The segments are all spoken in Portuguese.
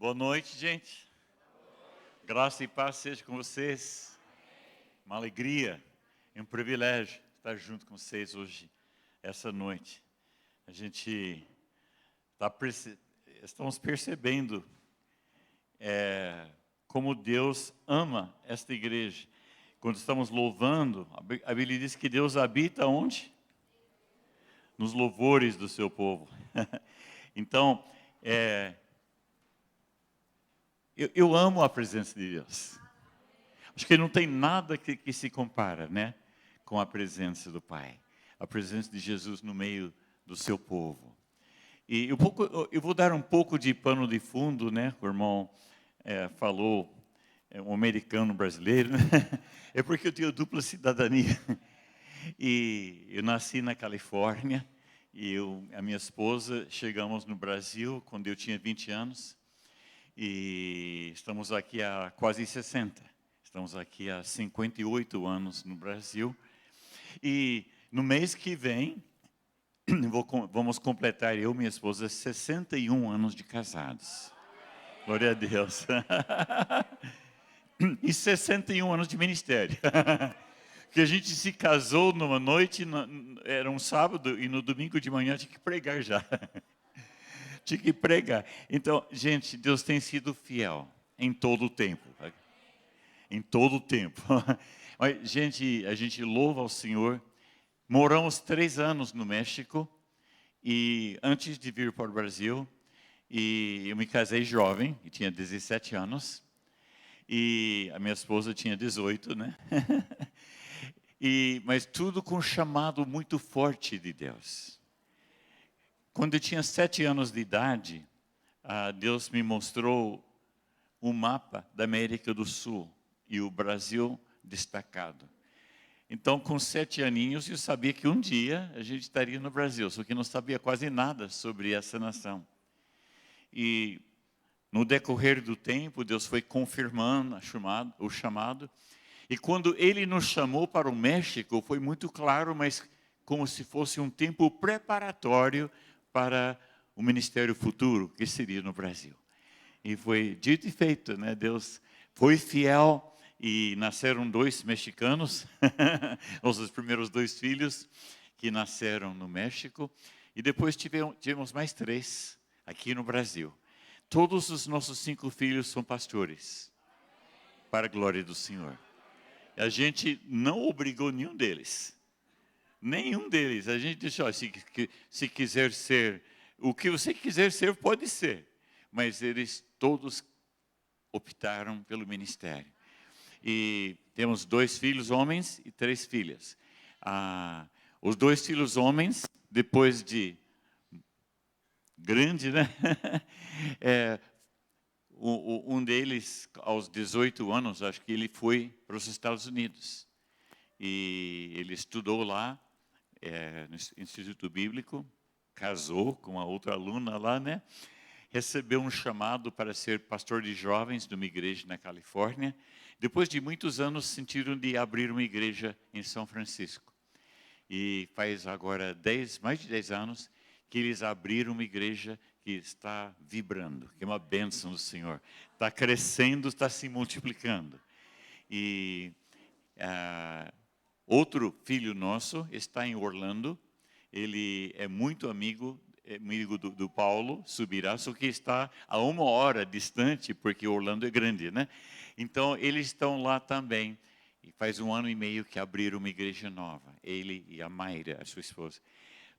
Boa noite, gente. Graça e paz seja com vocês. Uma alegria e um privilégio estar junto com vocês hoje, essa noite. A gente estamos percebendo como Deus ama esta igreja. Quando estamos louvando, a Bíblia diz que Deus habita onde? Nos louvores do seu povo. Então, eu amo a presença de Deus. Acho que não tem nada que se compara, né, com a presença do Pai. A presença de Jesus no meio do seu povo. E eu vou dar um pouco de pano de fundo, né? O irmão falou, um americano brasileiro, né? É porque eu tenho dupla cidadania. E eu nasci na Califórnia e a minha esposa chegamos no Brasil quando eu tinha 20 anos. E estamos aqui há quase 60. Estamos aqui há 58 anos no Brasil. E no mês que vem, vamos completar, eu e minha esposa, 61 anos de casados. Glória a Deus. E 61 anos de ministério. Que a gente se casou numa noite, era um sábado, e no domingo de manhã tinha que pregar já. Tinha que pregar. Então, gente, Deus tem sido fiel em todo o tempo. Em todo o tempo. Mas, gente, a gente louva ao Senhor. Moramos 3 anos no México. E antes de vir para o Brasil, e eu me casei jovem, e tinha 17 anos. E a minha esposa tinha 18, né? Mas tudo com um chamado muito forte de Deus. Quando eu tinha 7 anos de idade, Deus me mostrou um mapa da América do Sul e o Brasil destacado. Então, com 7 aninhos, eu sabia que um dia a gente estaria no Brasil, só que não sabia quase nada sobre essa nação. E no decorrer do tempo, Deus foi confirmando o chamado. E quando Ele nos chamou para o México, foi muito claro, mas como se fosse um tempo preparatório para o ministério futuro, que seria no Brasil. E foi dito e feito, né? Deus foi fiel e nasceram 2 mexicanos, nossos primeiros 2 filhos que nasceram no México. E depois tivemos mais 3 aqui no Brasil. Todos os nossos 5 filhos são pastores, para a glória do Senhor. A gente não obrigou nenhum deles. Nenhum deles. A gente disse, ó, se quiser ser, o que você quiser ser, pode ser. Mas eles todos optaram pelo ministério. E temos 2 filhos homens e 3 filhas. Os 2 filhos homens, depois de grande, né? Um deles, aos 18 anos, acho que ele foi para os Estados Unidos. E ele estudou lá, no Instituto Bíblico, casou com uma outra aluna lá, né? Recebeu um chamado para ser pastor de jovens de uma igreja na Califórnia. Depois de muitos anos, sentiram de abrir uma igreja em São Francisco. E faz agora mais de 10 anos que eles abriram uma igreja que está vibrando, que é uma bênção do Senhor. Está crescendo, está se multiplicando. E outro filho nosso está em Orlando. Ele é muito amigo do Paulo Subirá, só que está a 1 hora distante, porque Orlando é grande, né? Então, eles estão lá também. E faz 1 ano e meio que abriram uma igreja nova. Ele e a Mayra, a sua esposa.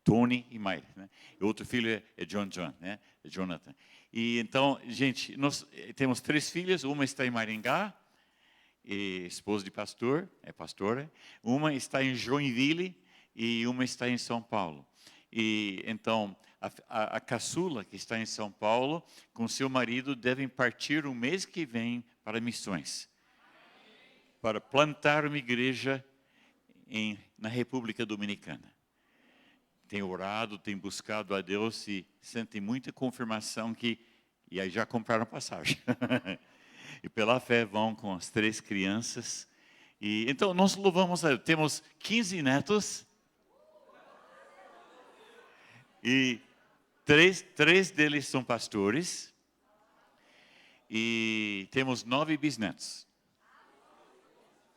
Tony e Mayra, né? E outro filho é John, né? É Jonathan. E então, gente, nós temos 3 filhas. Uma está em Maringá, esposa de pastor, é pastora. Uma está em Joinville e uma está em São Paulo. E então, a caçula, que está em São Paulo, com seu marido, devem partir o mês que vem para missões. Para plantar uma igreja na República Dominicana. Tem orado, tem buscado a Deus e sentem muita confirmação e aí já compraram passagem. E pela fé vão com as 3 crianças. E então nós louvamos a Deus. Temos 15 netos. E três deles são pastores. E temos 9 bisnetos.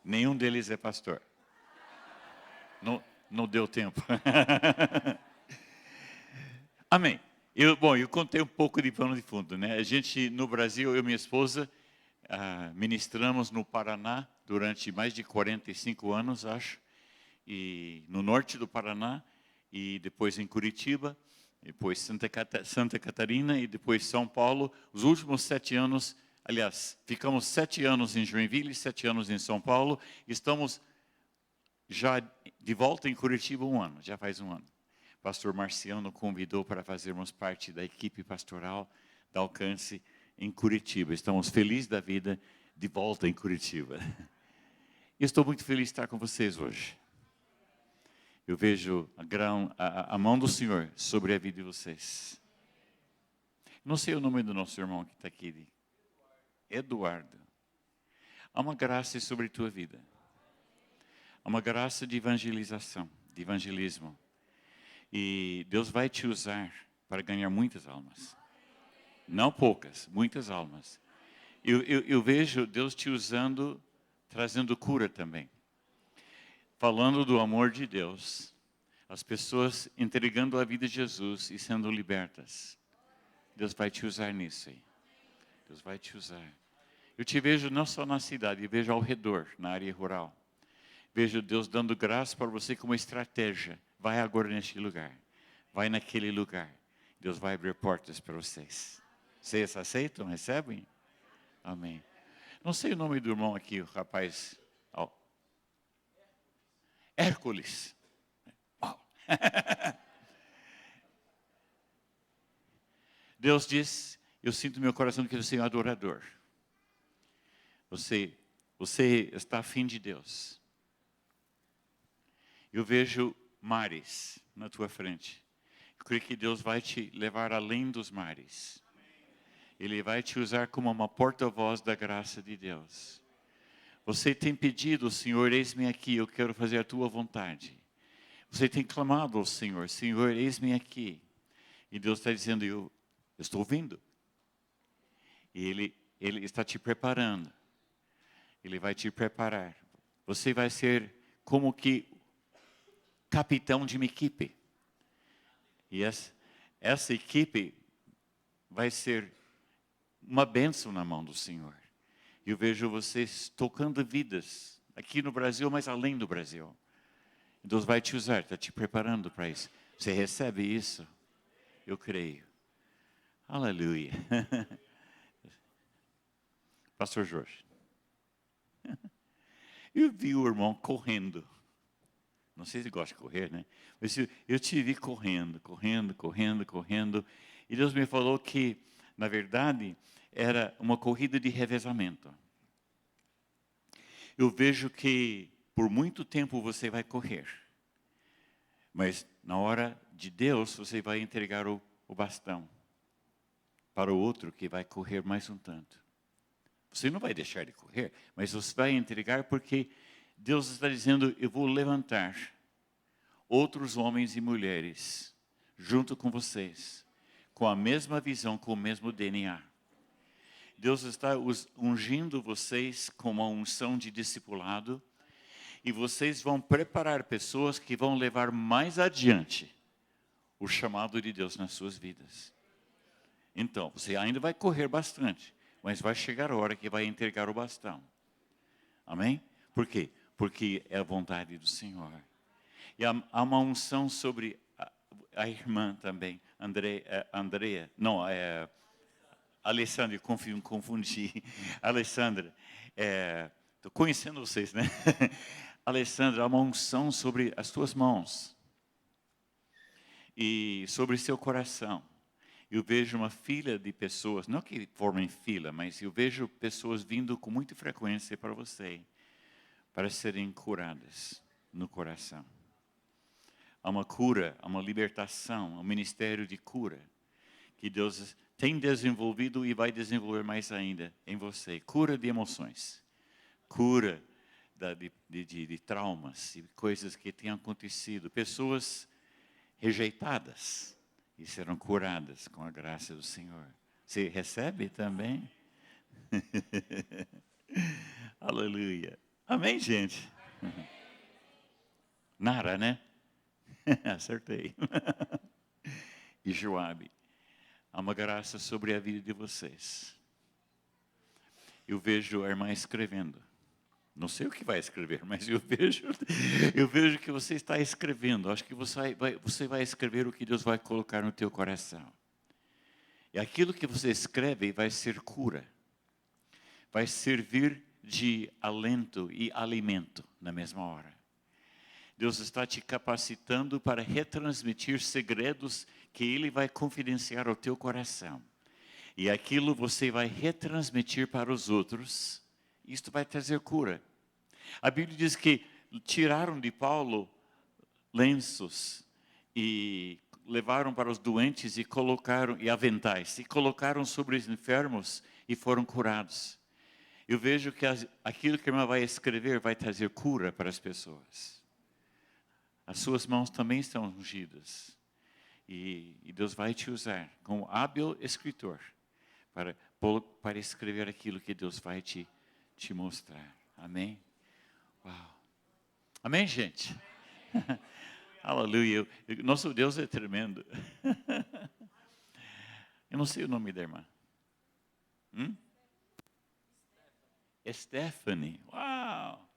Nenhum deles é pastor. Não deu tempo. Amém. Eu contei um pouco de pano de fundo, né? A gente, no Brasil, eu e minha esposa, ministramos no Paraná durante mais de 45 anos, acho. E no norte do Paraná, e depois em Curitiba, depois Santa Catarina e depois São Paulo. Os últimos 7 anos, aliás, ficamos 7 anos em Joinville, 7 anos em São Paulo. Estamos já de volta em Curitiba 1 ano, já faz 1 ano. O pastor Marciano convidou para fazermos parte da equipe pastoral da Alcance em Curitiba. Estamos felizes da vida de volta em Curitiba. E estou muito feliz de estar com vocês hoje. Eu vejo a mão do Senhor sobre a vida de vocês. Não sei o nome do nosso irmão que está aqui. Eduardo. Há uma graça sobre a tua vida. Há uma graça de evangelização, de evangelismo. E Deus vai te usar para ganhar muitas almas. Não poucas, muitas almas. Eu vejo Deus te usando, trazendo cura também. Falando do amor de Deus, as pessoas entregando a vida de Jesus e sendo libertas. Deus vai te usar nisso aí. Deus vai te usar. Eu te vejo não só na cidade, eu vejo ao redor, na área rural. Vejo Deus dando graça para você como estratégia. Vai agora neste lugar. Vai naquele lugar. Deus vai abrir portas para vocês. Vocês aceitam? Recebem? Amém. Não sei o nome do irmão aqui, o rapaz. Hércules. Deus diz, eu sinto no meu coração que você é um adorador. Você está afim de Deus. Eu vejo mares na tua frente. Eu creio que Deus vai te levar além dos mares. Ele vai te usar como uma porta-voz da graça de Deus. Você tem pedido, Senhor, eis-me aqui, eu quero fazer a tua vontade. Você tem clamado ao Senhor, Senhor, eis-me aqui. E Deus está dizendo, eu estou vindo. E Ele está te preparando. Ele vai te preparar. Você vai ser como que capitão de uma equipe. E essa equipe vai ser uma bênção na mão do Senhor. Eu vejo vocês tocando vidas, aqui no Brasil, mas além do Brasil. Deus vai te usar, está te preparando para isso. Você recebe isso? Eu creio. Aleluia. Pastor Jorge. Eu vi o irmão correndo. Não sei se gosta de correr, né? Mas eu te vi correndo. E Deus me falou que, na verdade, era uma corrida de revezamento. Eu vejo que por muito tempo você vai correr. Mas na hora de Deus, você vai entregar o bastão para o outro que vai correr mais um tanto. Você não vai deixar de correr, mas você vai entregar porque Deus está dizendo, eu vou levantar outros homens e mulheres junto com vocês, com a mesma visão, com o mesmo DNA. Deus está ungindo vocês com uma unção de discipulado e vocês vão preparar pessoas que vão levar mais adiante o chamado de Deus nas suas vidas. Então, você ainda vai correr bastante, mas vai chegar a hora que vai entregar o bastão. Amém? Por quê? Porque é a vontade do Senhor. E há uma unção sobre a irmã também, Alessandra, confundi. Alessandra, estou conhecendo vocês, né? Alessandra, há uma unção sobre as tuas mãos e sobre seu coração. Eu vejo uma fila de pessoas, não que formem fila, mas eu vejo pessoas vindo com muita frequência para você, para serem curadas no coração. Há uma cura, há uma libertação, há um ministério de cura que Deus tem desenvolvido e vai desenvolver mais ainda em você. Cura de emoções, cura de traumas e coisas que têm acontecido. Pessoas rejeitadas e serão curadas com a graça do Senhor. Você recebe também? Aleluia. Amém, gente? Nara, né? Acertei. E Joabe, há uma graça sobre a vida de vocês. Eu vejo a irmã escrevendo. Não sei o que vai escrever, mas eu vejo que você está escrevendo. Acho que você vai escrever o que Deus vai colocar no teu coração. E aquilo que você escreve vai ser cura. Vai servir de alento e alimento na mesma hora. Deus está te capacitando para retransmitir segredos que Ele vai confidenciar ao teu coração. E aquilo você vai retransmitir para os outros. Isto vai trazer cura. A Bíblia diz que tiraram de Paulo lenços e levaram para os doentes e aventais, e colocaram sobre os enfermos e foram curados. Eu vejo que aquilo que a irmã vai escrever vai trazer cura para as pessoas. As suas mãos também estão ungidas. E Deus vai te usar como hábil escritor para escrever aquilo que Deus vai te mostrar. Amém? Uau! Amém, gente? Aleluia. Nosso Deus é tremendo. Eu não sei o nome da irmã. Stephanie. Uau!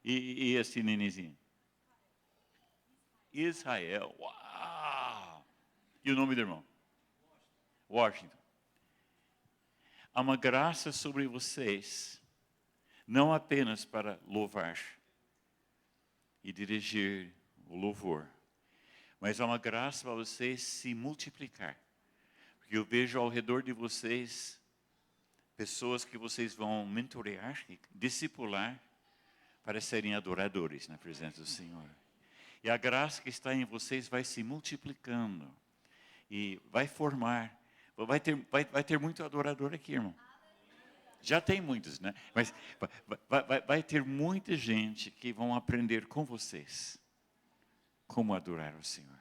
E esse nenenzinho? Israel. Uau! E o nome do irmão? Washington. Há uma graça sobre vocês, não apenas para louvar e dirigir o louvor, mas há uma graça para vocês se multiplicar. Porque eu vejo ao redor de vocês pessoas que vocês vão mentorear, discipular, para serem adoradores na presença do Senhor. E a graça que está em vocês vai se multiplicando e vai formar. Vai ter muito adorador aqui, irmão. Já tem muitos, né? Mas vai ter muita gente que vão aprender com vocês como adorar o Senhor.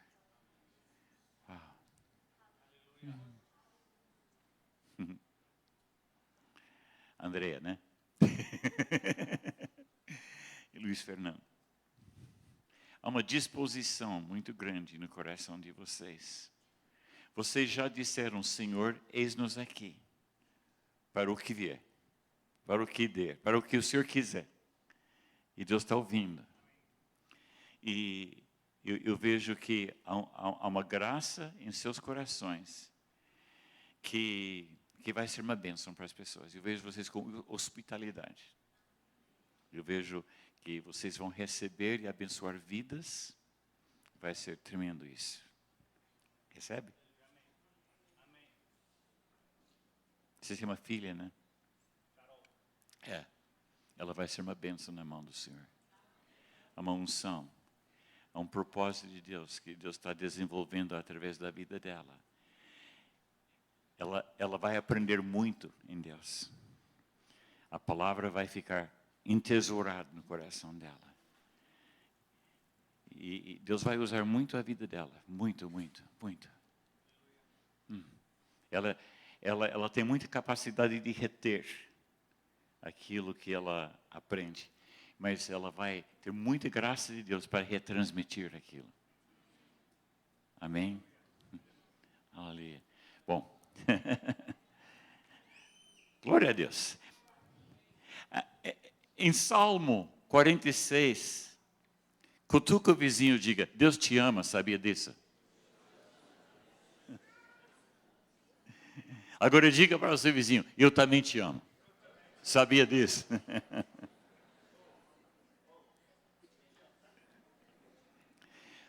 Uau. Andréa, né? E Luiz Fernando. Há uma disposição muito grande no coração de vocês. Vocês já disseram, Senhor, eis-nos aqui, para o que vier, para o que der, para o que o Senhor quiser. E Deus está ouvindo. E eu vejo que há uma graça em seus corações que vai ser uma bênção para as pessoas. Eu vejo vocês com hospitalidade. Eu vejo que vocês vão receber e abençoar vidas. Vai ser tremendo isso. Recebe? Você tem uma filha, né? É. Ela vai ser uma bênção na mão do Senhor. Há uma unção. Há um propósito de Deus que Deus está desenvolvendo através da vida dela. Ela vai aprender muito em Deus. A palavra vai ficar entesourada no coração dela. E Deus vai usar muito a vida dela. Muito, muito, muito. Ela tem muita capacidade de reter aquilo que ela aprende. Mas ela vai ter muita graça de Deus para retransmitir aquilo. Amém? Aleluia. Bom. Glória a Deus. Em Salmo 46, cutuca o vizinho e diga, Deus te ama, sabia disso? Agora diga para o seu vizinho, eu também te amo. Sabia disso?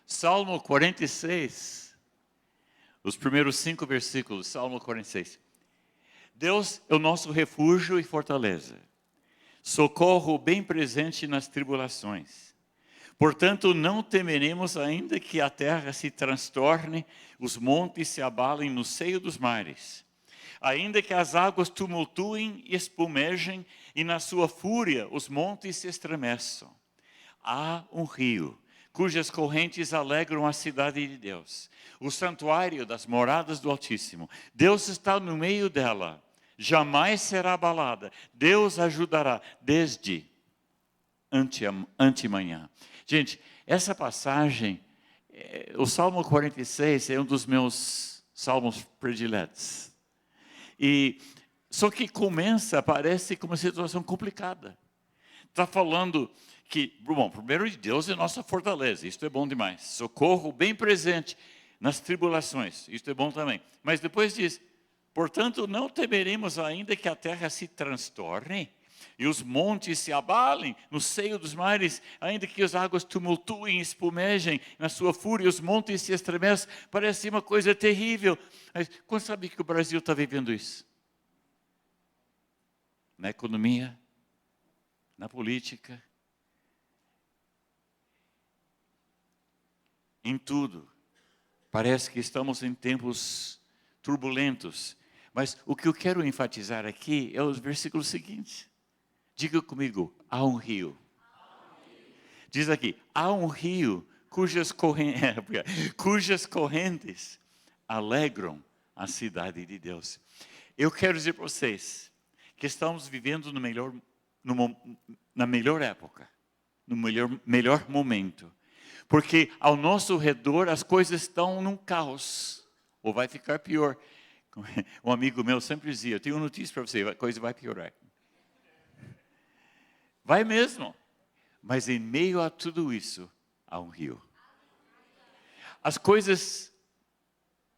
Salmo 46, os primeiros 5 versículos, Salmo 46. Deus é o nosso refúgio e fortaleza, socorro bem presente nas tribulações. Portanto, não temeremos ainda que a terra se transtorne, os montes se abalem no seio dos mares. Ainda que as águas tumultuem e espumejem, e na sua fúria os montes se estremeçam. Há um rio, cujas correntes alegram a cidade de Deus, o santuário das moradas do Altíssimo. Deus está no meio dela, jamais será abalada. Deus ajudará desde antemanhã. Gente, essa passagem, o Salmo 46 é um dos meus salmos prediletos. Só que começa, parece como uma situação complicada. Está falando que, bom, primeiro de Deus é nossa fortaleza, isto é bom demais. Socorro bem presente nas tribulações, isto é bom também. Mas depois diz, portanto, não temeremos ainda que a terra se transtorne e os montes se abalem no seio dos mares, ainda que as águas tumultuem e espumejem na sua fúria, os montes se estremeçam. Parece uma coisa terrível. Mas quando sabe que o Brasil está vivendo isso? Na economia, na política, em tudo. Parece que estamos em tempos turbulentos. Mas o que eu quero enfatizar aqui é os versículos seguintes. Diga comigo, há um rio. Diz aqui, há um rio cujas correntes alegram a cidade de Deus. Eu quero dizer para vocês que estamos vivendo na melhor época, no melhor momento. Porque ao nosso redor as coisas estão num caos, ou vai ficar pior. Um amigo meu sempre dizia, eu tenho uma notícia para você, a coisa vai piorar. Vai mesmo. Mas em meio a tudo isso, há um rio. As coisas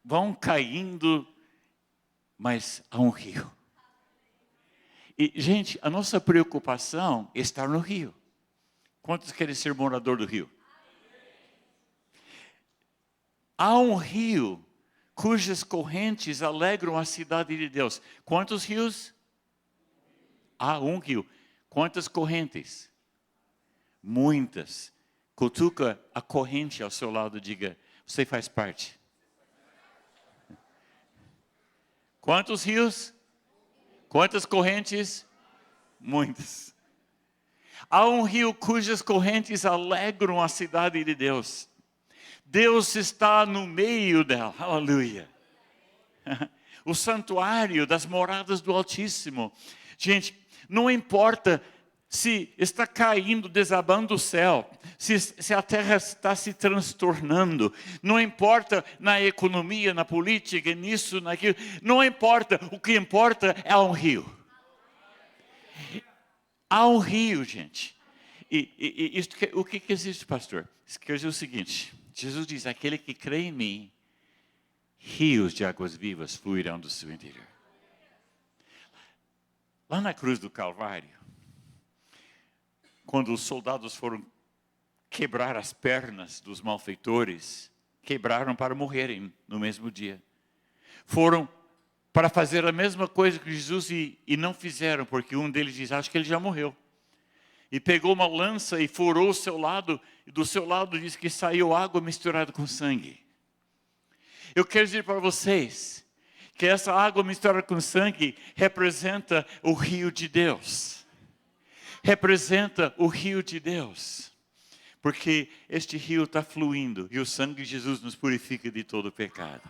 vão caindo, mas há um rio. E, gente, a nossa preocupação é estar no rio. Quantos querem ser morador do rio? Há um rio cujas correntes alegram a cidade de Deus. Quantos rios? Há um rio. Quantas correntes? Muitas. Cutuca a corrente ao seu lado e diga, você faz parte. Quantos rios? Quantas correntes? Muitas. Há um rio cujas correntes alegram a cidade de Deus. Deus está no meio dela, aleluia. O santuário das moradas do Altíssimo. Gente, não importa se está caindo, desabando o céu, se a terra está se transtornando, não importa na economia, na política, nisso, naquilo, não importa, o que importa é um rio. Há um rio, gente. O que existe, pastor? Isso quer dizer o seguinte, Jesus diz, aquele que crê em mim, rios de águas vivas fluirão do seu interior. Lá na cruz do Calvário, quando os soldados foram quebrar as pernas dos malfeitores, quebraram para morrerem no mesmo dia. Foram para fazer a mesma coisa que Jesus e não fizeram, porque um deles diz, acho que ele já morreu. E pegou uma lança e furou o seu lado, e do seu lado diz que saiu água misturada com sangue. Eu quero dizer para vocês, que essa água misturada com sangue representa o rio de Deus. Representa o rio de Deus. Porque este rio está fluindo e o sangue de Jesus nos purifica de todo pecado.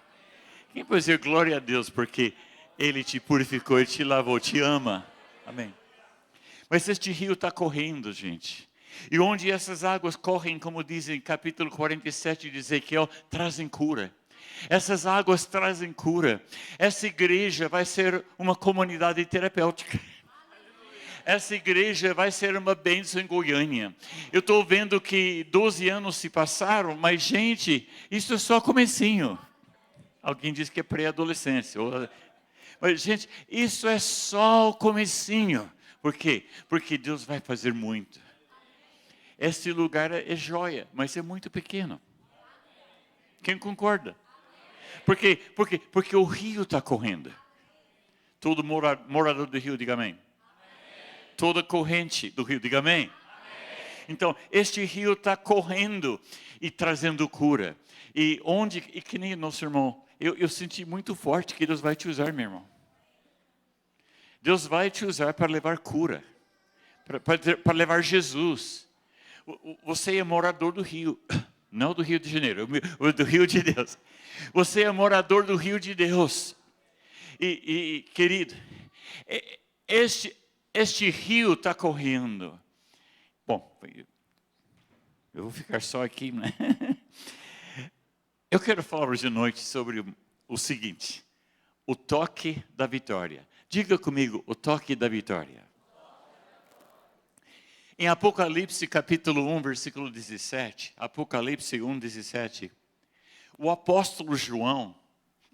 Quem pode dizer glória a Deus porque Ele te purificou, Ele te lavou, te ama. Amém. Mas este rio está correndo, gente. E onde essas águas correm, como dizem capítulo 47 de Ezequiel, trazem cura. Essas águas trazem cura. Essa igreja vai ser uma comunidade terapêutica. Essa igreja vai ser uma bênção em Goiânia. Eu estou vendo que 12 anos se passaram, mas gente, isso é só comecinho. Alguém diz que é pré-adolescência. Mas gente, isso é só o comecinho. Por quê? Porque Deus vai fazer muito. Esse lugar é joia, mas é muito pequeno. Quem concorda? Por quê? Porque o rio está correndo. Todo morador do rio, diga amém. Toda corrente do rio, diga amém. Então, este rio está correndo e trazendo cura. E que nem nosso irmão, eu senti muito forte que Deus vai te usar, meu irmão. Deus vai te usar para levar cura, para levar Jesus. Você é morador do rio, não do Rio de Janeiro, do Rio de Deus. Você é morador do Rio de Deus. E querido, Este rio está correndo. Bom, eu vou ficar só aqui, né? Eu quero falar hoje à noite sobre o seguinte: o toque da vitória. Diga comigo, o toque da vitória. Em Apocalipse capítulo 1, versículo 17, Apocalipse 1, 17, o apóstolo João,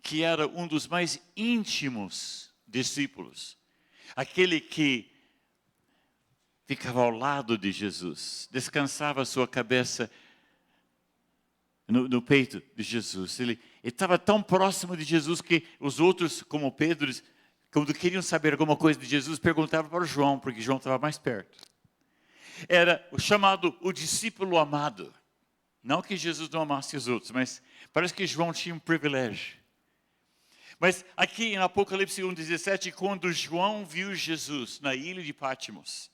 que era um dos mais íntimos discípulos, aquele que ficava ao lado de Jesus, descansava a sua cabeça no peito de Jesus. Ele estava tão próximo de Jesus que os outros, como Pedro, quando queriam saber alguma coisa de Jesus, perguntavam para João, porque João estava mais perto. Era o chamado o discípulo amado. Não que Jesus não amasse os outros, mas parece que João tinha um privilégio. Mas aqui em Apocalipse 1,17, quando João viu Jesus na ilha de Patmos,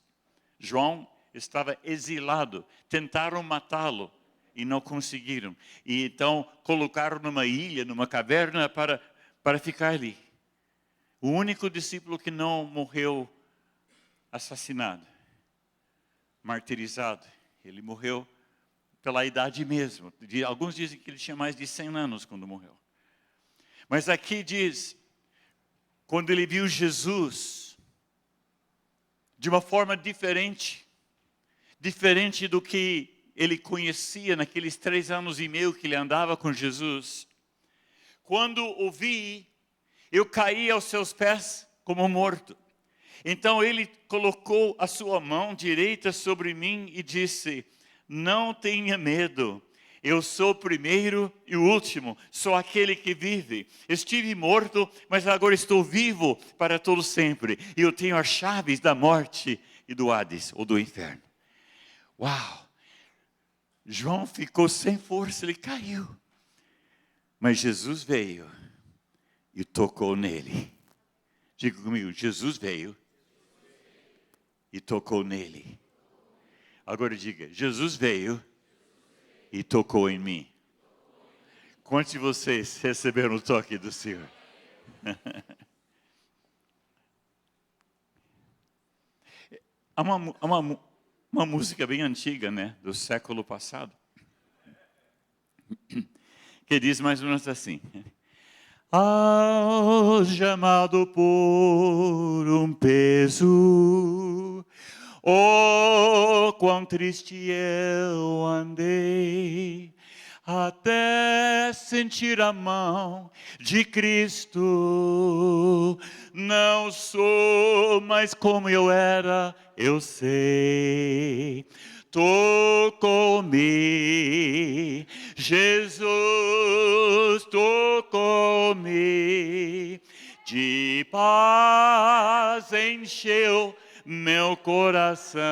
João estava exilado, tentaram matá-lo e não conseguiram. E então colocaram numa ilha, numa caverna para ficar ali. O único discípulo que não morreu assassinado, martirizado. Ele morreu pela idade mesmo. Alguns dizem que ele tinha mais de 100 anos quando morreu. Mas aqui diz, quando ele viu Jesus, de uma forma diferente do que ele conhecia naqueles 3 anos e meio que ele andava com Jesus. Quando o vi, eu caí aos seus pés como morto. Então ele colocou a sua mão direita sobre mim e disse: não tenha medo, eu sou o primeiro e o último, sou aquele que vive. Estive morto, mas agora estou vivo para todo sempre. E eu tenho as chaves da morte e do Hades, ou do inferno. Uau! João ficou sem força, ele caiu. Mas Jesus veio e tocou nele. Diga comigo, Jesus veio e tocou nele. Agora diga, Jesus veio e tocou em mim. Quantos de vocês receberam o toque do Senhor? Há uma música bem antiga, né, do século passado, que diz mais ou menos assim: algemado por um peso, oh, quão triste eu andei, até sentir a mão de Cristo. Não sou mais como eu era, eu sei. Tocou-me, Jesus tocou-me, de paz encheu meu coração.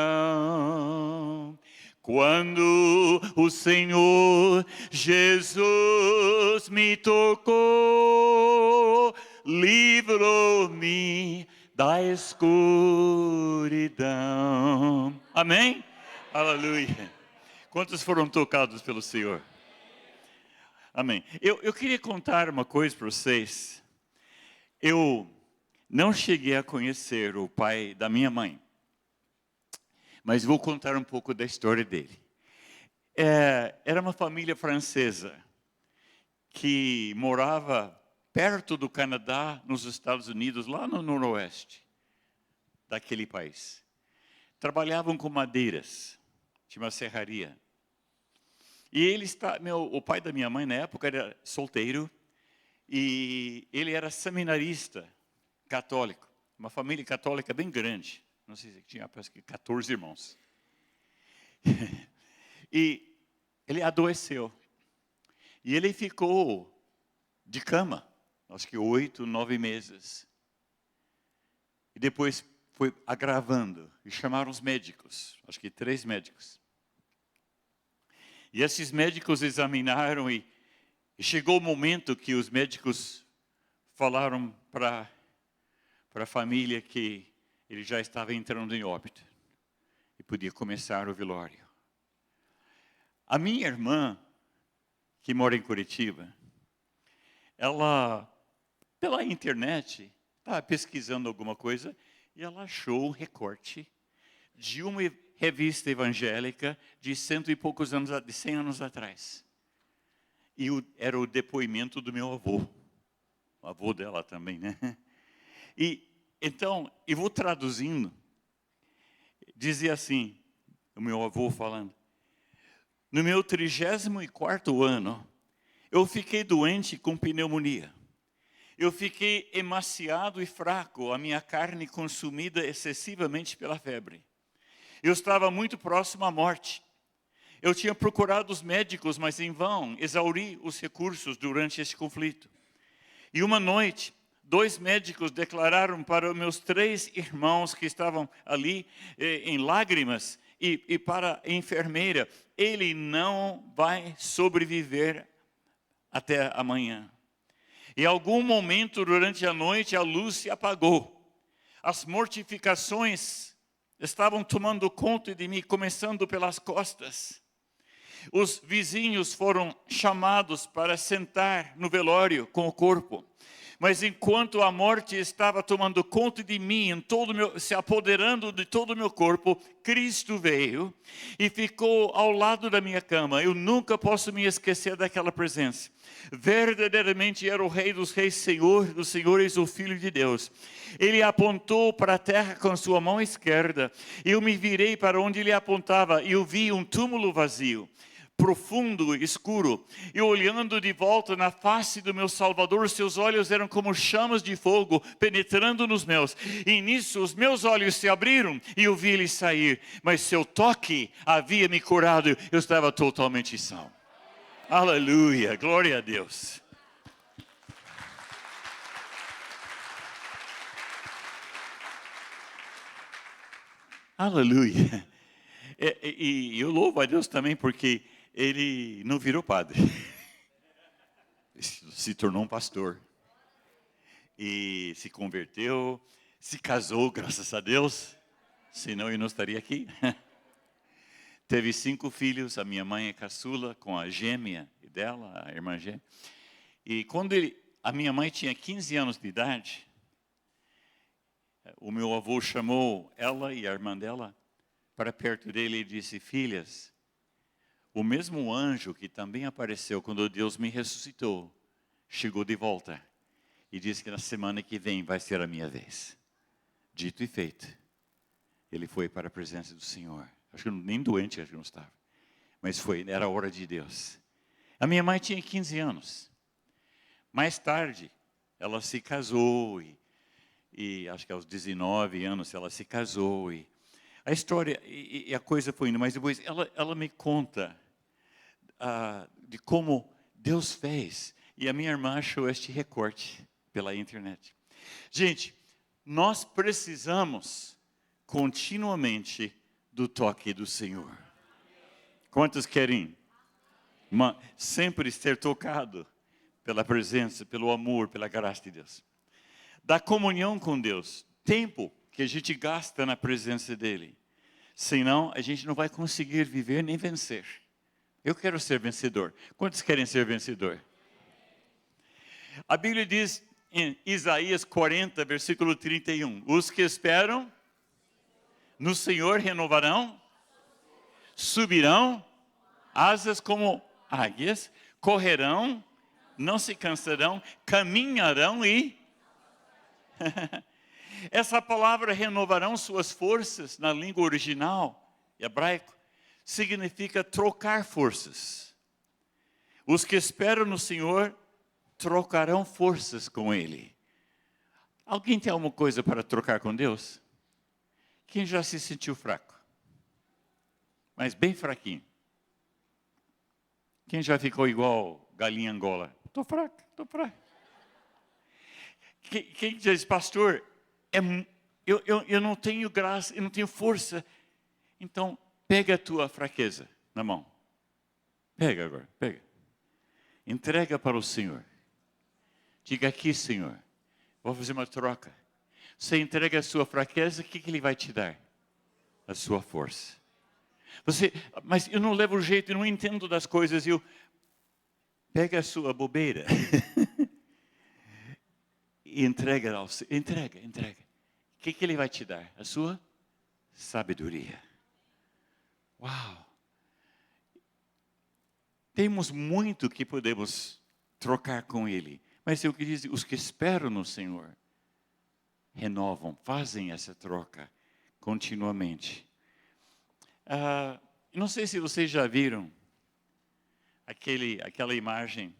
Quando o Senhor Jesus me tocou, livrou-me da escuridão. Amém? Aleluia. Quantos foram tocados pelo Senhor? Amém. Eu queria contar uma coisa para vocês. Eu não cheguei a conhecer o pai da minha mãe, mas vou contar um pouco da história dele. Era uma família francesa que morava perto do Canadá, nos Estados Unidos, lá no noroeste daquele país. Trabalhavam com madeiras, tinha uma serraria. E o pai da minha mãe na época era solteiro e ele era seminarista católico, uma família católica bem grande. Não sei se tinha, parece que 14 irmãos. E ele adoeceu. E ele ficou de cama, acho que 8, 9 meses. E depois foi agravando. E chamaram os médicos, acho que 3 médicos. E esses médicos examinaram e chegou o momento que os médicos falaram para a família que ele já estava entrando em óbito. E podia começar o velório. A minha irmã, que mora em Curitiba, ela, pela internet, estava pesquisando alguma coisa e ela achou um recorte de uma revista evangélica de 100 e poucos anos, de 100 anos atrás. E era o depoimento do meu avô. O avô dela também, né? E então, eu vou traduzindo. Dizia assim, o meu avô falando: no meu 34º ano, eu fiquei doente com pneumonia. Eu fiquei emaciado e fraco, a minha carne consumida excessivamente pela febre. Eu estava muito próximo à morte. Eu tinha procurado os médicos, mas em vão, exauri os recursos durante esse conflito. E uma noite, 2 médicos declararam para os meus 3 irmãos que estavam ali em lágrimas e para a enfermeira: ele não vai sobreviver até amanhã. Em algum momento durante a noite a luz se apagou. As mortificações estavam tomando conta de mim, começando pelas costas. Os vizinhos foram chamados para sentar no velório com o corpo. Mas enquanto a morte estava tomando conta de mim, se apoderando de todo o meu corpo, Cristo veio e ficou ao lado da minha cama. Eu nunca posso me esquecer daquela presença. Verdadeiramente era o Rei dos Reis, Senhor dos Senhores, o Filho de Deus. Ele apontou para a terra com sua mão esquerda. Eu me virei para onde ele apontava e eu vi um túmulo vazio, profundo, escuro, e olhando de volta na face do meu Salvador, seus olhos eram como chamas de fogo penetrando nos meus, e nisso os meus olhos se abriram e eu vi ele sair, mas seu toque havia me curado, eu estava totalmente são. Aleluia, glória a Deus. Aleluia. E eu louvo a Deus também porque ele não virou padre. Se tornou um pastor. E se converteu, se casou, graças a Deus. Senão eu não estaria aqui. Teve 5 filhos, a minha mãe é caçula, com a gêmea dela, a irmã gêmea. E quando a minha mãe tinha 15 anos de idade, o meu avô chamou ela e a irmã dela para perto dele e disse: filhas, o mesmo anjo que também apareceu quando Deus me ressuscitou, chegou de volta e disse que na semana que vem vai ser a minha vez. Dito e feito, ele foi para a presença do Senhor. Acho que nem doente acho que não estava, mas era a hora de Deus. A minha mãe tinha 15 anos. Mais tarde, ela se casou e acho que aos 19 anos ela se casou e a história e a coisa foi indo, mas depois ela me conta de como Deus fez. E a minha irmã achou este recorte pela internet. Gente, nós precisamos continuamente do toque do Senhor. Quantos querem sempre ser tocado pela presença, pelo amor, pela graça de Deus? Da comunhão com Deus, tempo que a gente gasta na presença dEle. Senão, a gente não vai conseguir viver nem vencer. Eu quero ser vencedor. Quantos querem ser vencedor? A Bíblia diz em Isaías 40, versículo 31. Os que esperam no Senhor renovarão, subirão, asas como águias, correrão, não se cansarão, caminharão e... Essa palavra renovarão suas forças, na língua original, hebraico, significa trocar forças. Os que esperam no Senhor trocarão forças com Ele. Alguém tem alguma coisa para trocar com Deus? Quem já se sentiu fraco? Mas bem fraquinho. Quem já ficou igual galinha Angola? Estou fraco, estou fraco. Quem diz, pastor, eu não tenho graça, eu não tenho força. Então, pega a tua fraqueza na mão. Pega agora, pega. Entrega para o Senhor. Diga aqui, Senhor, vou fazer uma troca. Você entrega a sua fraqueza, o que Ele vai te dar? A sua força. Mas eu não levo jeito, eu não entendo das coisas. Pega a sua bobeira. e entrega ao Senhor. Entrega. O que Ele vai te dar? A sua sabedoria. Uau! Temos muito que podemos trocar com Ele. Mas eu queria dizer, os que esperam no Senhor, renovam, fazem essa troca continuamente. Não sei se vocês já viram aquela imagem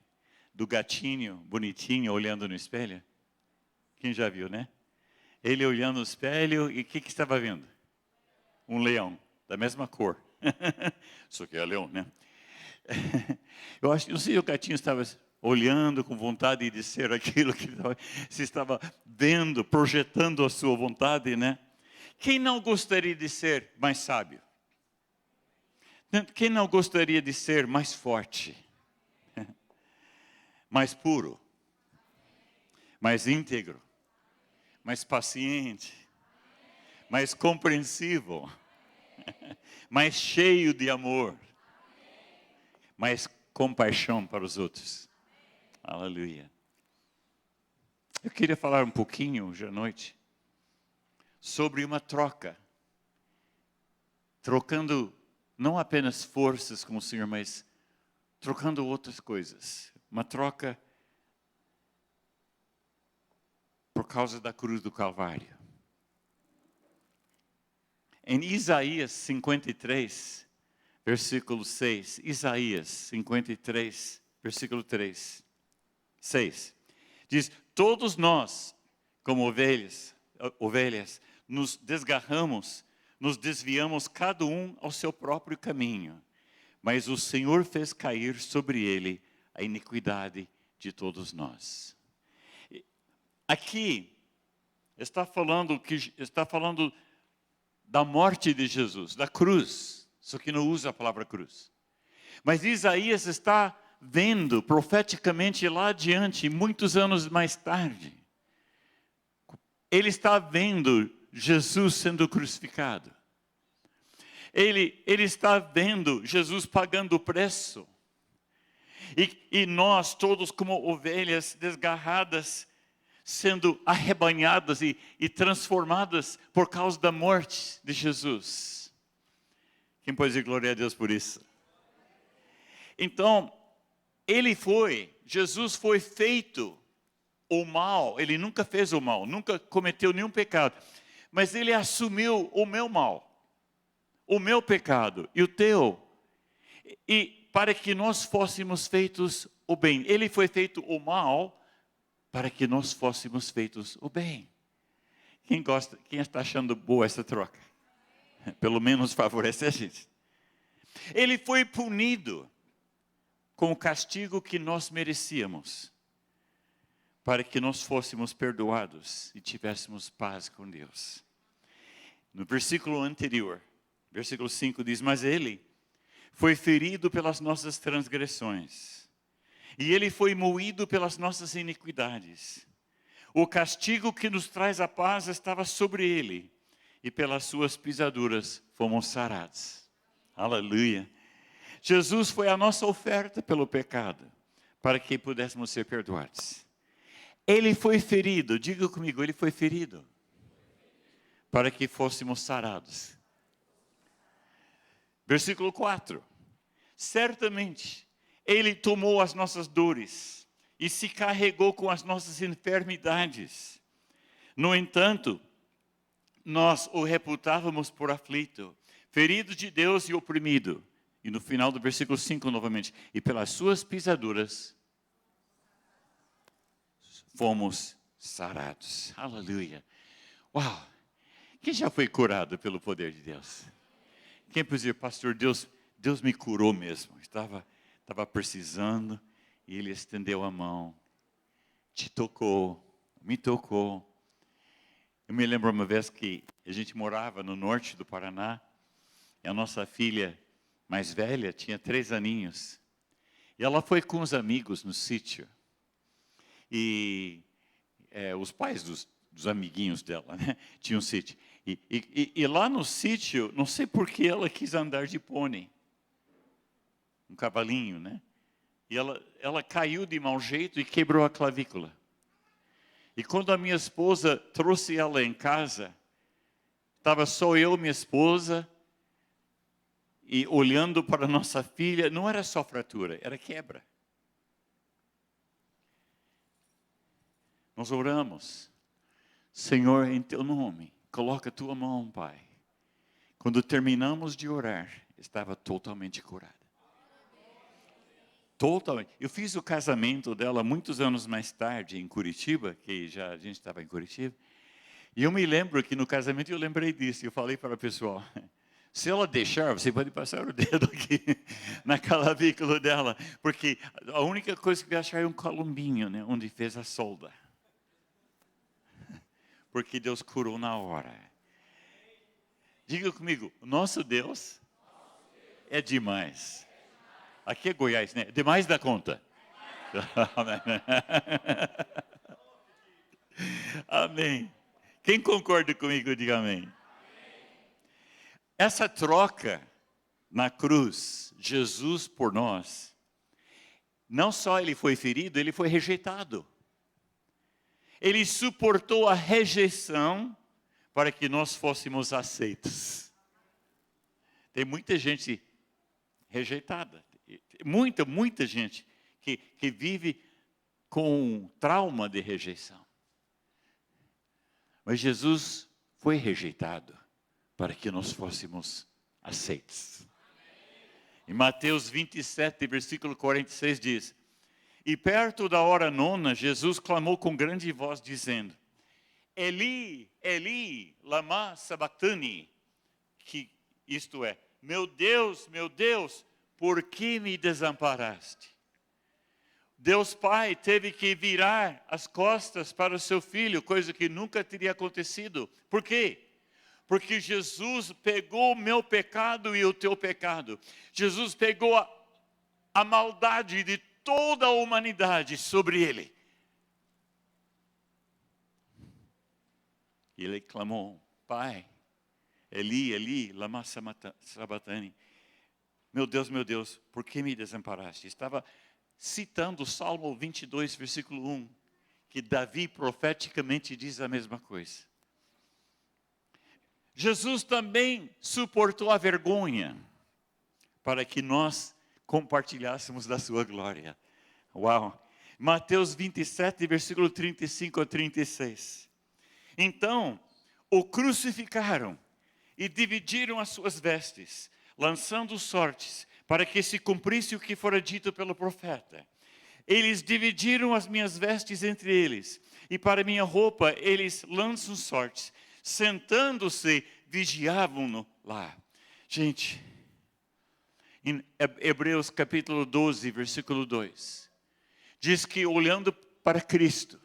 do gatinho bonitinho olhando no espelho. Quem já viu, né? Ele olhando no espelho e o que estava vendo? Um leão, da mesma cor. Só que é leão, né? Eu acho que não sei se o gatinho estava olhando com vontade de ser aquilo que se estava vendo, projetando a sua vontade, né? Quem não gostaria de ser mais sábio? Quem não gostaria de ser mais forte? Mais puro? Mais íntegro? Mais paciente? Mais compreensivo? Mais cheio de amor? Mais compaixão para os outros? Aleluia. Eu queria falar um pouquinho hoje à noite sobre uma troca. Trocando não apenas forças com o Senhor, mas trocando outras coisas. Uma troca por causa da cruz do Calvário. Em Isaías 53, versículo 6. Isaías 53, versículo 6. Diz, todos nós, como ovelhas, nos desgarramos, nos desviamos cada um ao seu próprio caminho. Mas o Senhor fez cair sobre ele a iniquidade de todos nós. Aqui está falando da morte de Jesus, da cruz, só que não usa a palavra cruz. Mas Isaías está vendo profeticamente lá adiante, muitos anos mais tarde. Ele está vendo Jesus sendo crucificado. Ele está vendo Jesus pagando o preço. E nós todos como ovelhas desgarradas, sendo arrebanhadas e transformadas por causa da morte de Jesus. Quem pode dizer glória a Deus por isso? Então, Jesus foi feito o mal, ele nunca fez o mal, nunca cometeu nenhum pecado, mas ele assumiu o meu mal, o meu pecado e o teu, e para que nós fôssemos feitos o bem. Ele foi feito o mal para que nós fôssemos feitos o bem. Quem está achando boa essa troca? Pelo menos favorece a gente. Ele foi punido com o castigo que nós merecíamos, para que nós fôssemos perdoados e tivéssemos paz com Deus. No versículo anterior, versículo 5 diz, mas ele foi ferido pelas nossas transgressões, e ele foi moído pelas nossas iniquidades. O castigo que nos traz a paz estava sobre ele, e pelas suas pisaduras fomos sarados. Aleluia. Jesus foi a nossa oferta pelo pecado, para que pudéssemos ser perdoados. Ele foi ferido, diga comigo, ele foi ferido, para que fôssemos sarados. Versículo 4. Certamente, ele tomou as nossas dores e se carregou com as nossas enfermidades. No entanto, nós o reputávamos por aflito, ferido de Deus e oprimido. E no final do versículo 5 novamente, e pelas suas pisaduras fomos sarados. Aleluia. Uau! Quem já foi curado pelo poder de Deus? Quem pode dizer, pastor, Deus me curou mesmo. Estava precisando e Ele estendeu a mão. Te tocou, me tocou. Eu me lembro uma vez que a gente morava no norte do Paraná. E a nossa filha mais velha tinha 3 aninhos. E ela foi com os amigos no sítio. E os pais dos amiguinhos dela, né, tinham um sítio. E lá no sítio, não sei por que ela quis andar de pônei. Um cavalinho, né? E ela caiu de mau jeito e quebrou a clavícula. E quando a minha esposa trouxe ela em casa, estava só eu, minha esposa, e olhando para a nossa filha, não era só fratura, era quebra. Nós oramos, Senhor, em teu nome, coloca a tua mão, Pai. Quando terminamos de orar, estava totalmente curada. Totalmente. Eu fiz o casamento dela muitos anos mais tarde em Curitiba, que já a gente estava em Curitiba. E eu me lembro que no casamento eu lembrei disso. Eu falei para o pessoal, se ela deixar, você pode passar o dedo aqui na clavícula dela, porque a única coisa que vai achar é um columbinho, né, onde fez a solda. Porque Deus curou na hora. Diga comigo, nosso Deus é demais. Aqui é Goiás, né? Demais da conta. Amém. Quem concorda comigo, diga amém. Essa troca na cruz, Jesus por nós, não só ele foi ferido, ele foi rejeitado. Ele suportou a rejeição para que nós fôssemos aceitos. Tem muita gente rejeitada. Muita gente que vive com trauma de rejeição. Mas Jesus foi rejeitado para que nós fôssemos aceitos. Em Mateus 27, versículo 46 diz, e perto da hora nona, Jesus clamou com grande voz, dizendo, Eli, Eli, lama sabachthani, que isto é, meu Deus, por que me desamparaste? Deus Pai teve que virar as costas para o seu filho, coisa que nunca teria acontecido. Por quê? Porque Jesus pegou o meu pecado e o teu pecado. Jesus pegou a maldade de toda a humanidade sobre ele. E ele clamou, Pai, Eli, Eli, lama sabachthani. Meu Deus, por que me desamparaste? Estava citando o Salmo 22, versículo 1, que Davi profeticamente diz a mesma coisa. Jesus também suportou a vergonha para que nós compartilhássemos da sua glória. Uau! Mateus 27, versículo 35 a 36. Então, o crucificaram e dividiram as suas vestes, lançando sortes, para que se cumprisse o que fora dito pelo profeta. Eles dividiram as minhas vestes entre eles, e para minha roupa eles lançam sortes. Sentando-se, vigiavam-no lá. Gente, em Hebreus capítulo 12, versículo 2, diz que olhando para Cristo,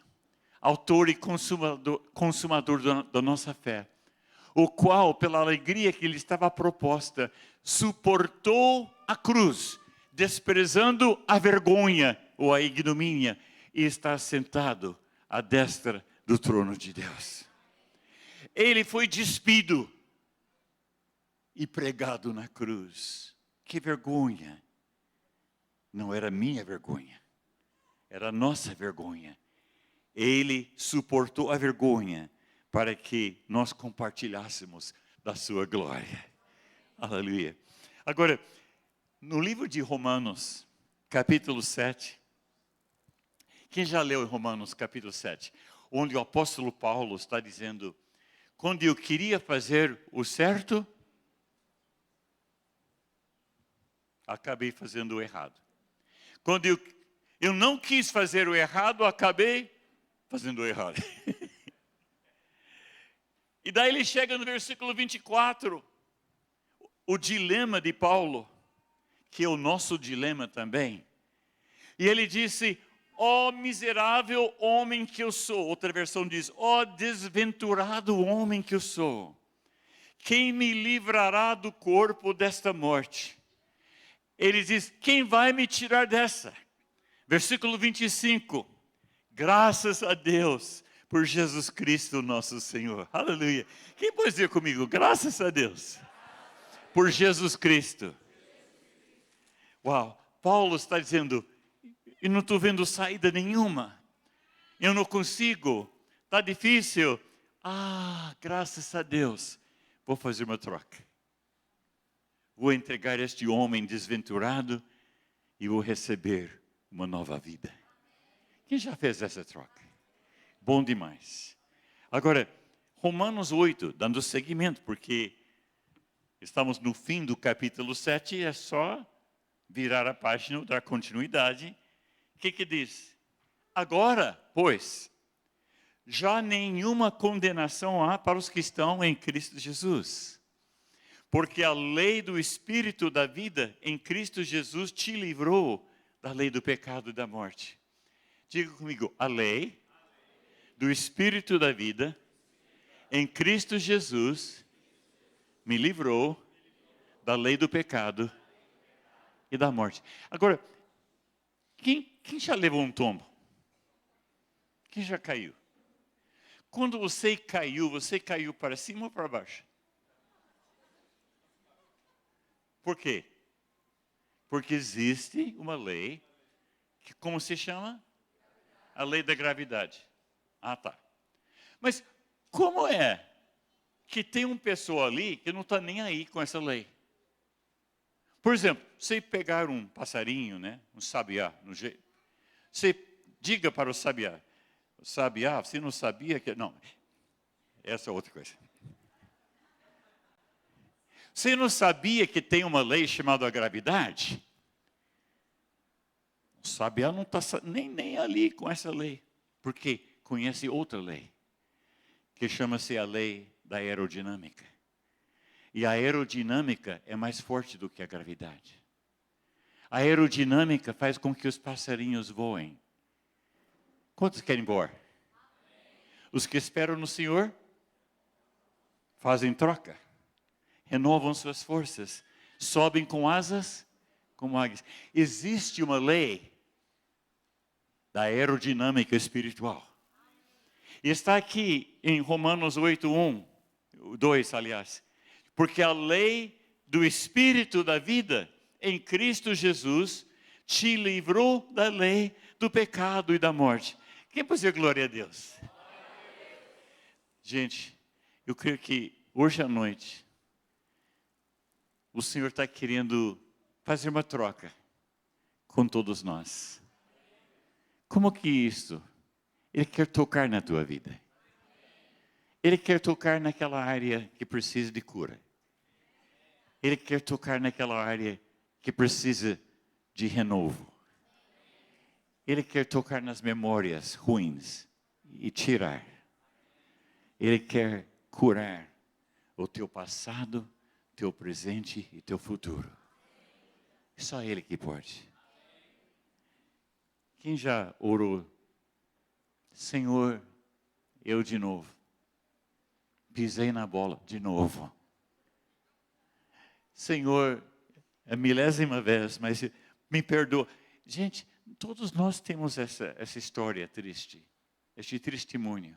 autor e consumador da nossa fé, o qual, pela alegria que lhe estava proposta, suportou a cruz, desprezando a vergonha ou a ignomínia, e está sentado à destra do trono de Deus. Ele foi despido e pregado na cruz. Que vergonha! Não era minha vergonha, era nossa vergonha. Ele suportou a vergonha para que nós compartilhássemos da sua glória. Aleluia. Agora, no livro de Romanos, capítulo 7, quem já leu Romanos capítulo 7? Onde o apóstolo Paulo está dizendo, quando eu queria fazer o certo, acabei fazendo o errado. Quando eu não quis fazer o errado, acabei fazendo o errado. E daí ele chega no versículo 24, o dilema de Paulo, que é o nosso dilema também. E ele disse, ó miserável homem que eu sou. Outra versão diz, ó desventurado homem que eu sou. Quem me livrará do corpo desta morte? Ele diz, quem vai me tirar dessa? Versículo 25, graças a Deus por Jesus Cristo nosso Senhor. Aleluia. Quem pode dizer comigo, graças a Deus por Jesus Cristo. Uau, Paulo está dizendo, eu não estou vendo saída nenhuma. Eu não consigo Está difícil? Ah, graças a Deus, vou fazer uma troca. Vou entregar este homem desventurado e vou receber uma nova vida. Quem já fez essa troca? Bom demais. Agora, Romanos 8, dando seguimento, porque estamos no fim do capítulo 7, é só virar a página, dar continuidade. O que diz? Agora, pois, já nenhuma condenação há para os que estão em Cristo Jesus. Porque a lei do Espírito da vida em Cristo Jesus te livrou da lei do pecado e da morte. Diga comigo, a lei do Espírito da vida em Cristo Jesus me livrou da lei do pecado e da morte. Agora, quem já levou um tombo? Quem já caiu? Quando você caiu para cima ou para baixo? Por quê? Porque existe uma lei, que como se chama? A lei da gravidade. Ah, tá. Mas como é que tem uma pessoa ali que não está nem aí com essa lei? Por exemplo, você pegar um passarinho, né, um sabiá, você diga para o sabiá, você não sabia que... Não, essa é outra coisa. Você não sabia que tem uma lei chamada gravidade? O sabiá não está nem ali com essa lei, porque conhece outra lei, que chama-se a lei da aerodinâmica. E a aerodinâmica é mais forte do que a gravidade. A aerodinâmica faz com que os passarinhos voem. Quantos querem voar? Os que esperam no Senhor fazem troca, renovam suas forças, sobem com asas como águias. Existe uma lei da aerodinâmica espiritual. E está aqui em Romanos 8:1, 2, aliás. Porque a lei do Espírito da vida em Cristo Jesus te livrou da lei do pecado e da morte. Quem pode dizer glória a Deus? Gente, eu creio que hoje à noite o Senhor está querendo fazer uma troca com todos nós. Como que isso? Ele quer tocar na tua vida. Ele quer tocar naquela área que precisa de cura. Ele quer tocar naquela área que precisa de renovo. Ele quer tocar nas memórias ruins e tirar. Ele quer curar o teu passado, teu presente e teu futuro. Só Ele que pode. Quem já orou? Senhor, eu de novo. Pisei na bola de novo. Senhor, é a milésima vez, mas me perdoa. Gente, todos nós temos essa história triste, este testemunho.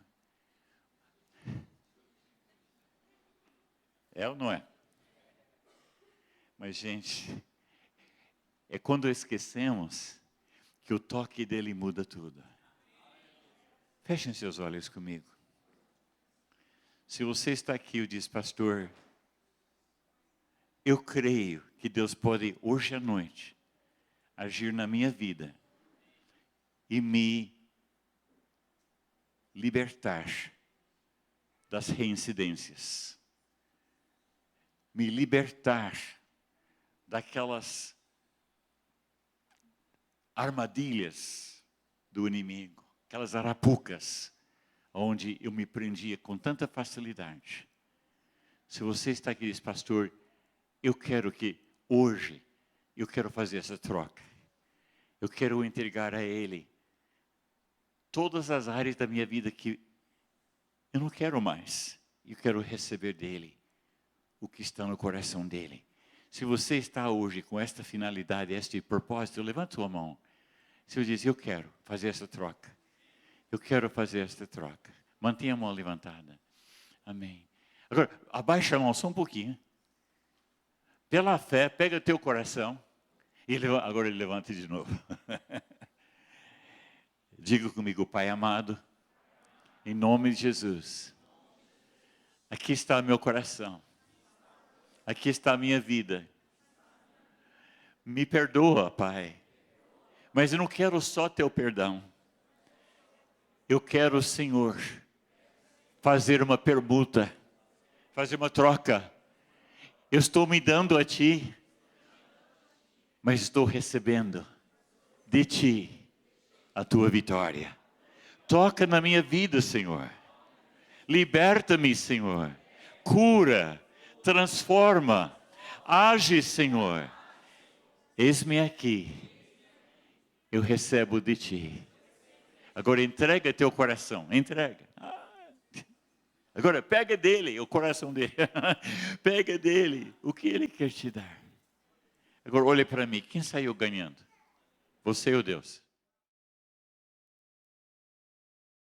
É ou não é? Mas, gente, é quando esquecemos que o toque dele muda tudo. Fechem seus olhos comigo. Se você está aqui e diz, pastor, eu creio que Deus pode, hoje à noite, agir na minha vida e me libertar das reincidências. Me libertar daquelas armadilhas do inimigo, aquelas arapucas, onde eu me prendia com tanta facilidade. Se você está aqui e diz, pastor, eu quero que hoje, eu quero fazer essa troca. Eu quero entregar a Ele todas as áreas da minha vida que eu não quero mais. Eu quero receber dEle o que está no coração dEle. Se você está hoje com esta finalidade, este propósito, levanta sua mão. Se eu diz, eu quero fazer essa troca. Eu quero fazer esta troca. Mantenha a mão levantada. Amém. Agora, abaixa a mão só um pouquinho. Pela fé, pega teu coração. E agora ele levanta de novo. Diga comigo, Pai amado, Em nome de Jesus. Aqui está meu coração. Aqui está a minha vida. Me perdoa, Pai. Mas eu não quero só teu perdão. Eu quero, Senhor, fazer uma permuta, fazer uma troca. Eu estou me dando a Ti, mas estou recebendo de Ti a Tua vitória. Toca na minha vida, Senhor. Liberta-me, Senhor. Cura, transforma, age, Senhor. Eis-me aqui. Eu recebo de Ti. Agora entrega teu coração, entrega. Agora pega dele, o coração dele. Pega dele, o que ele quer te dar. Agora olha para mim, quem saiu ganhando? Você ou Deus?